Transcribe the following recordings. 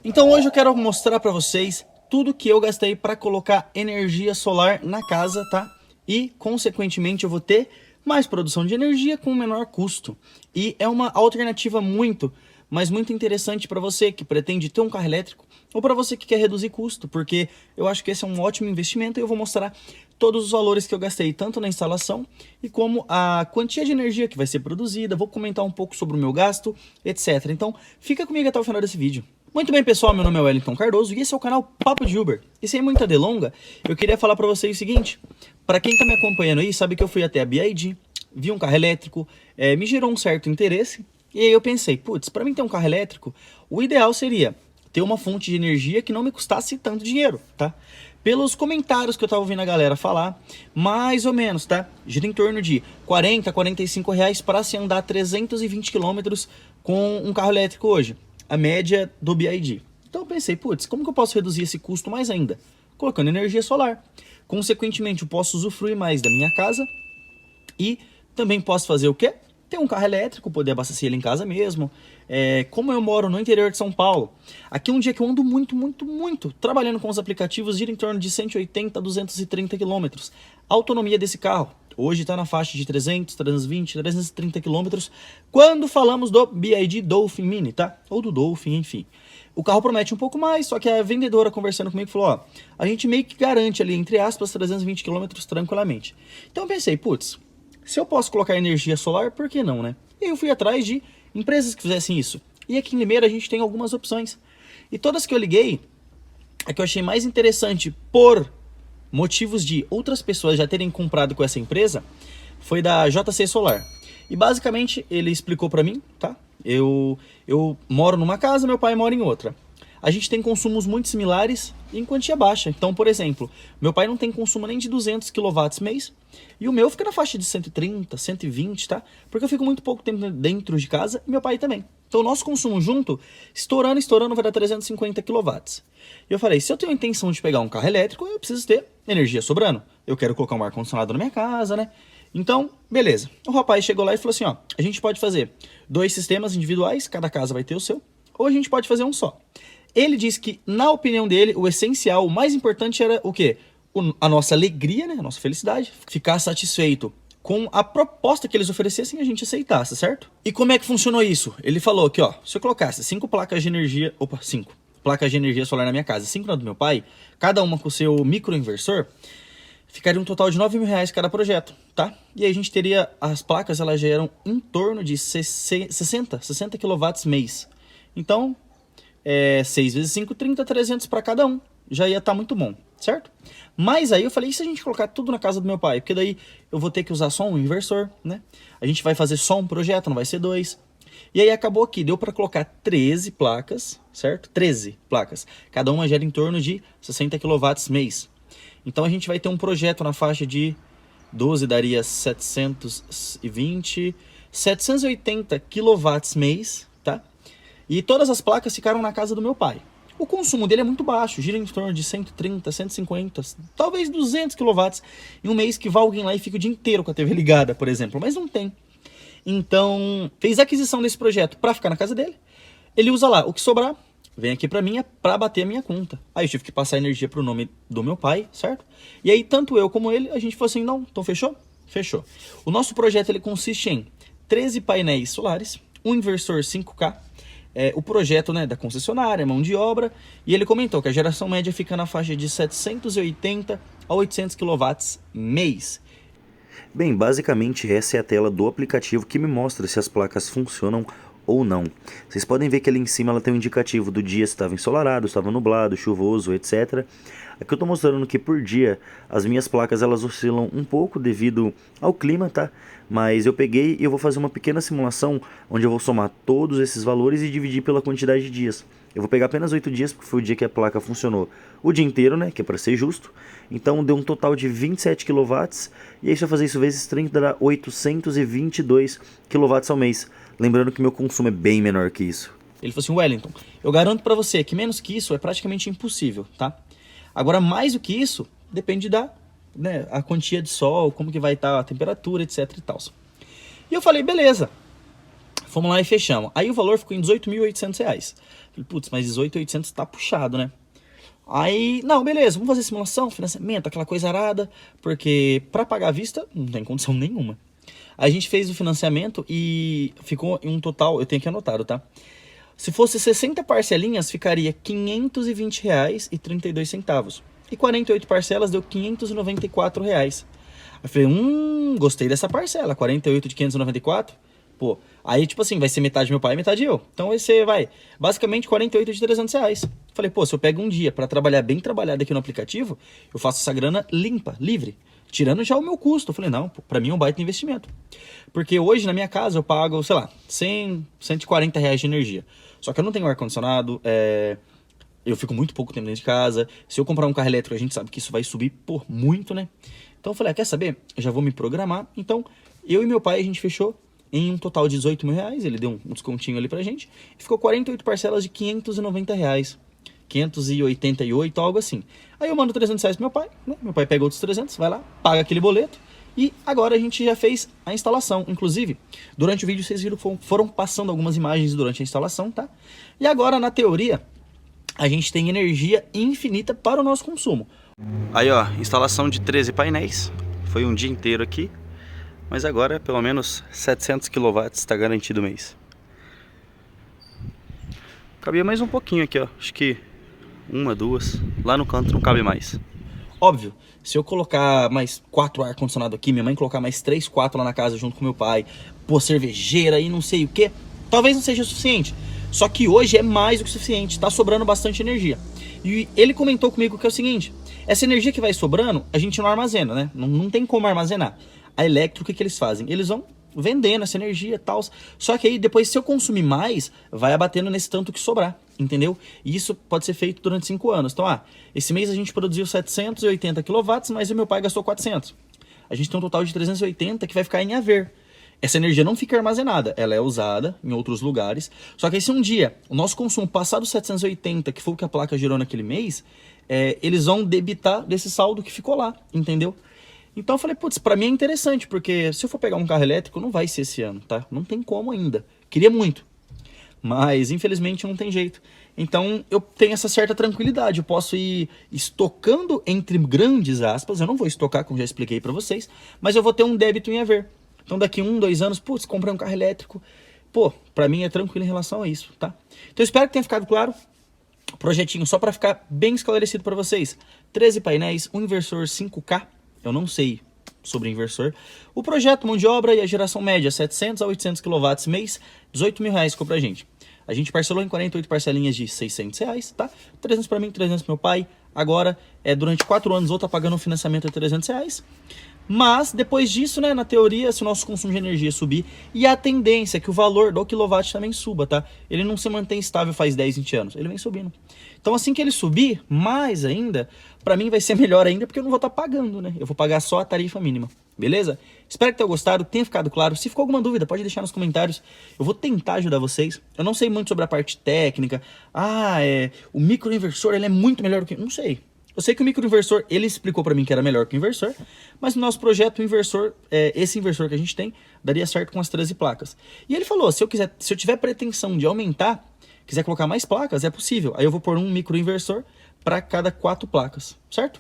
Então hoje eu quero mostrar para vocês tudo que eu gastei para colocar energia solar na casa, tá? E consequentemente eu vou ter mais produção de energia com menor custo. E é uma alternativa muito interessante para você que pretende ter um carro elétrico ou para você que quer reduzir custo, porque eu acho que esse é um ótimo investimento e eu vou mostrar todos os valores que eu gastei, tanto na instalação e como a quantia de energia que vai ser produzida. Vou comentar um pouco sobre o meu gasto, etc. Então fica comigo até o final desse vídeo. Muito bem, pessoal, meu nome é Wellington Cardoso e esse é o canal Papo de Uber. E sem muita delonga, eu queria falar para vocês o seguinte: para quem tá me acompanhando aí, sabe que eu fui até a BYD, vi um carro elétrico, me gerou um certo interesse, e aí eu pensei, putz, para mim ter um carro elétrico, o ideal seria ter uma fonte de energia que não me custasse tanto dinheiro, tá? Pelos comentários que eu tava ouvindo a galera falar, mais ou menos, tá? Gira em torno de 40, 45 reais para se andar 320 quilômetros com um carro elétrico hoje. A média do BYD. Então eu pensei, putz, como que eu posso reduzir esse custo mais ainda? Colocando energia solar. Consequentemente, eu posso usufruir mais da minha casa e também posso fazer o quê? Ter um carro elétrico, poder abastecer ele em casa mesmo. Como eu moro no interior de São Paulo, aqui um dia que eu ando muito, trabalhando com os aplicativos, gira em torno de 180 a 230 quilômetros. A autonomia desse carro hoje está na faixa de 300, 320, 330 quilômetros, quando falamos do BYD Dolphin Mini, tá? Ou do Dolphin, enfim. O carro promete um pouco mais, só que a vendedora conversando comigo falou, ó, a gente meio que garante ali, entre aspas, 320 quilômetros tranquilamente. Então eu pensei, putz, se eu posso colocar energia solar, por que não, né? E eu fui atrás de empresas que fizessem isso. E aqui em Limeira a gente tem algumas opções. E todas que eu liguei, a que eu achei mais interessante por motivos de outras pessoas já terem comprado com essa empresa, foi da JC Solar. E basicamente ele explicou para mim, tá? Eu moro numa casa, meu pai mora em outra. A gente tem consumos muito similares em quantia baixa. Então, por exemplo, meu pai não tem consumo nem de 200 kW mês e o meu fica na faixa de 130, 120, tá? Porque eu fico muito pouco tempo dentro de casa e meu pai também. Então, o nosso consumo junto, estourando, vai dar 350 kW. E eu falei, se eu tenho a intenção de pegar um carro elétrico, eu preciso ter energia sobrando. Eu quero colocar um ar-condicionado na minha casa, né? Então, beleza. O rapaz chegou lá e falou assim, ó, a gente pode fazer 2 sistemas individuais, cada casa vai ter o seu, ou a gente pode fazer um só. Ele disse que, na opinião dele, o essencial, o mais importante era o quê? A nossa alegria, né? A nossa felicidade. Ficar satisfeito com a proposta que eles oferecessem, a gente aceitasse, certo? E como é que funcionou isso? Ele falou que, ó, se eu colocasse 5 placas de energia... Opa, 5 placas de energia solar na minha casa, 5 na do meu pai, cada uma com o seu microinversor, ficaria um total de 9 mil reais cada projeto, tá? E aí a gente teria... As placas, elas geram em torno de 60 kW mês. Então... 6 vezes 5, 30, 300 para cada um. Já ia estar muito bom, certo? Mas aí eu falei, e se a gente colocar tudo na casa do meu pai? Porque daí eu vou ter que usar só um inversor, né? A gente vai fazer só um projeto, não vai ser 2. E aí acabou aqui, deu para colocar 13 placas, certo? 13 placas. Cada uma gera em torno de 60 kW mês. Então a gente vai ter um projeto na faixa de 12, daria 720, 780 kW mês, tá? E todas as placas ficaram na casa do meu pai. O consumo dele é muito baixo, gira em torno de 130, 150, talvez 200 kW em um mês que vai alguém lá e fica o dia inteiro com a TV ligada, por exemplo. Mas não tem. Então, fez a aquisição desse projeto para ficar na casa dele. Ele usa lá, o que sobrar, vem aqui para mim para bater a minha conta. Aí eu tive que passar energia para o nome do meu pai, certo? E aí, tanto eu como ele, a gente falou assim, não, então fechou? Fechou. O nosso projeto ele consiste em 13 painéis solares, um inversor 5K, o projeto, né, da concessionária, mão de obra, e ele comentou que a geração média fica na faixa de 780 a 800 kW mês. Bem, basicamente essa é a tela do aplicativo que me mostra se as placas funcionam ou não. Vocês podem ver que ali em cima ela tem um indicativo do dia se estava ensolarado, estava nublado, chuvoso, etc. Aqui eu estou mostrando que por dia as minhas placas elas oscilam um pouco devido ao clima, tá? Mas eu peguei e eu vou fazer uma pequena simulação onde eu vou somar todos esses valores e dividir pela quantidade de dias. Eu vou pegar apenas 8 dias porque foi o dia que a placa funcionou o dia inteiro, né? Que é para ser justo. Então deu um total de 27 kW e aí se eu fazer isso vezes 30 dá 822 kW ao mês. Lembrando que meu consumo é bem menor que isso. Ele falou assim, Wellington, eu garanto para você que menos que isso é praticamente impossível, tá? Agora, mais do que isso, depende da, né, a quantia de sol, como que vai estar a temperatura, etc e tal. E eu falei, beleza. Fomos lá e fechamos. Aí o valor ficou em R$18.800. Falei, putz, mas 18.800 tá puxado, né? Aí, não, beleza, vamos fazer simulação, financiamento, aquela coisa arada, porque pra pagar à vista não tem condição nenhuma. Aí a gente fez o financiamento e ficou em um total, eu tenho aqui anotado, tá? Se fosse 60 parcelinhas, ficaria R$520,32. E 48 parcelas deu R$594. Aí eu falei, gostei dessa parcela, 48 de 594. Pô, aí tipo assim, vai ser metade meu pai e metade eu. Então vai ser, basicamente 48 de R$300. Falei, pô, se eu pego um dia pra trabalhar bem trabalhado aqui no aplicativo, eu faço essa grana limpa, livre, tirando já o meu custo. Eu falei, não, pô, pra mim é um baita investimento. Porque hoje na minha casa eu pago, sei lá, 100, R$140 de energia. Só que eu não tenho ar-condicionado, eu fico muito pouco tempo dentro de casa. Se eu comprar um carro elétrico, a gente sabe que isso vai subir por muito, né? Então eu falei, quer saber? Eu já vou me programar. Então, eu e meu pai, a gente fechou em um total de R$18.000. Ele deu um descontinho ali pra gente. E ficou 48 parcelas de R$590. 588, algo assim. Aí eu mando R$300 pro meu pai, né? Meu pai pega outros 300, vai lá, paga aquele boleto. E agora a gente já fez a instalação. Inclusive, durante o vídeo vocês viram que foram passando algumas imagens durante a instalação, tá? E agora, na teoria, a gente tem energia infinita para o nosso consumo. Aí, ó, instalação de 13 painéis. Foi um dia inteiro aqui. Mas agora, pelo menos 700 kW está garantido o mês. Cabia mais um pouquinho aqui, ó. Acho que uma, duas. Lá no canto não cabe mais. Óbvio, se eu colocar mais 4 ar-condicionado aqui, minha mãe colocar mais 3, 4 lá na casa junto com meu pai, pôr cervejeira e não sei o que, talvez não seja o suficiente. Só que hoje é mais do que o suficiente, tá sobrando bastante energia. E ele comentou comigo que é o seguinte, essa energia que vai sobrando, a gente não armazena, né? Não tem como armazenar. A Electro, o que eles fazem? Eles vão vendendo essa energia e tal. Só que aí depois, se eu consumir mais, vai abatendo nesse tanto que sobrar, entendeu? E isso pode ser feito durante 5 anos. Então, esse mês a gente produziu 780 kW, mas o meu pai gastou 400. A gente tem um total de 380 que vai ficar em haver. Essa energia não fica armazenada, ela é usada em outros lugares. Só que aí se um dia o nosso consumo passar dos 780, que foi o que a placa gerou naquele mês, eles vão debitar desse saldo que ficou lá, entendeu? Então eu falei, putz, pra mim é interessante, porque se eu for pegar um carro elétrico, não vai ser esse ano, tá? Não tem como ainda. Queria muito, mas infelizmente não tem jeito. Então eu tenho essa certa tranquilidade, eu posso ir estocando entre grandes aspas, eu não vou estocar, como já expliquei pra vocês, mas eu vou ter um débito em haver. Então daqui 1, 2 anos, putz, comprei um carro elétrico, pô, pra mim é tranquilo em relação a isso, tá? Então eu espero que tenha ficado claro. Projetinho só pra ficar bem esclarecido pra vocês. 13 painéis, um inversor 5K. Eu não sei sobre inversor. O projeto, mão de obra e a geração média, 700 a 800 kW mês, R$18.000 ficou pra gente. A gente parcelou em 48 parcelinhas de R$600, tá? 300 pra mim, 300 pro meu pai. Agora, durante 4 anos, vou tá pagando um financiamento de R$300. Mas, depois disso, né, na teoria, se o nosso consumo de energia subir, e a tendência é que o valor do quilowatt também suba, tá? Ele não se mantém estável faz 10, 20 anos, ele vem subindo. Então, assim que ele subir, mais ainda, pra mim vai ser melhor ainda, porque eu não vou estar pagando, né? Eu vou pagar só a tarifa mínima, beleza? Espero que tenha gostado, tenha ficado claro. Se ficou alguma dúvida, pode deixar nos comentários. Eu vou tentar ajudar vocês. Eu não sei muito sobre a parte técnica. O microinversor, ele é muito melhor do que... Não sei. Eu sei que o microinversor, ele explicou pra mim que era melhor que o inversor, mas no nosso projeto, o inversor, esse inversor que a gente tem, daria certo com as 13 placas. E ele falou, se eu tiver pretensão de aumentar, quiser colocar mais placas, é possível. Aí eu vou pôr um microinversor para cada 4 placas, certo?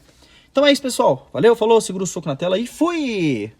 Então é isso, pessoal. Valeu, falou, segura o soco na tela e fui!